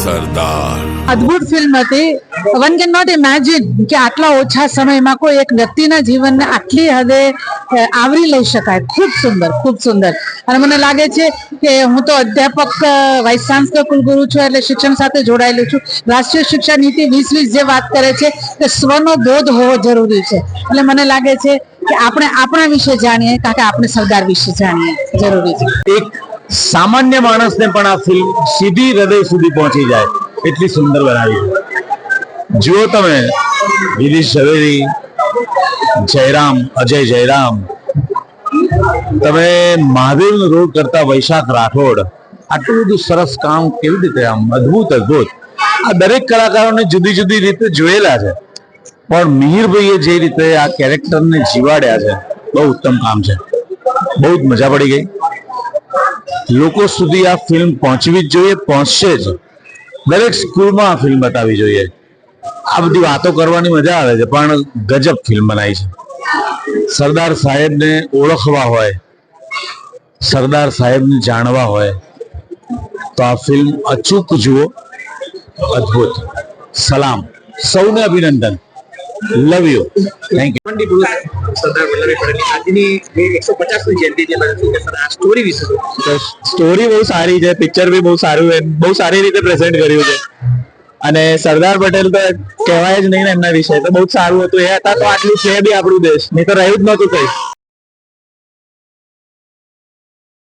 સરદાર અદ્ભુત ફિલ્મ હતી. One can not imagine કે આટલા ઓછા સમયમાં કોઈ એક વ્યક્તિના જીવનને આટલી હદે આવરી લઈ શકાય. ખૂબ સુંદર, ખૂબ સુંદર. અને મને લાગે છે કે હું તો અધ્યાપક, વાઇસ ચાન્સલર, કુલગુરુ છું, એટલે શિક્ષણ સાથે જોડાયેલું છું. રાષ્ટ્રીય શિક્ષા નીતિ 2020 જે વાત કરે છે કે સ્વનો બોધ હોવો જરૂરી છે. એટલે મને લાગે છે કે આપણે આપણા વિશે જાણીએ, કારણ કે આપણે સરદાર વિશે જાણીએ જરૂરી છે. એક સામાન્ય માણસને પણ આ ફિલ્મ સીધી હૃદય સુધી પહોંચી જાય એટલી સુંદર બનાવી છે. જુઓ તમે, ગિરીશ ઝવેરી, જયરામ, અજય જયરામ, તમે મહાદેવનો રોલ કરતા વૈશાખ રાઠોડ, આટલું બધું સરસ કામ કેવી રીતે, આમ અદ્ભુત અદ્ભુત. આ દરેક કલાકારોને જુદી જુદી રીતે જોયેલા છે, પણ મિહિરભાઈએ જે રીતે આ કેરેક્ટરને જીવાડ્યા છે, બહુ ઉત્તમ કામ છે. બહુ જ મજા પડી ગઈ. લોકો સુધી આ ફિલ્મ પહોંચવી જ જોઈએ, પહોંચશે જ. દરેક સ્કૂલમાં આ ફિલ્મ બતાવવી જોઈએ. આ બધી વાતો કરવાની મજા આવે છે, પણ ગજબ ફિલ્મ બનાવી છે. સરદાર સાહેબને ઓળખવા હોય, સરદાર સાહેબને જાણવા હોય તો આ ફિલ્મ અચૂક જુઓ. અદ્ભુત. સલામ, સૌને અભિનંદન. Love you. Thank you. Sardar Vallabhbhai Patel આજની 150મી જયંતિ છે, આ સ્ટોરી વિશે સ્ટોરી બહુ સારી છે, પિક્ચર બી બહુ સારું, બહુ સારી રીતે પ્રેઝન્ટ કર્યું છે. અને સરદાર પટેલ તો કહેવાય જ નહીં ને એમના વિશે, તો બહુ સારું હતું. એ હતા તો આટલું છે બી આપણું દેશ, નહીં તો રહ્યું જ નહોતું કઈ.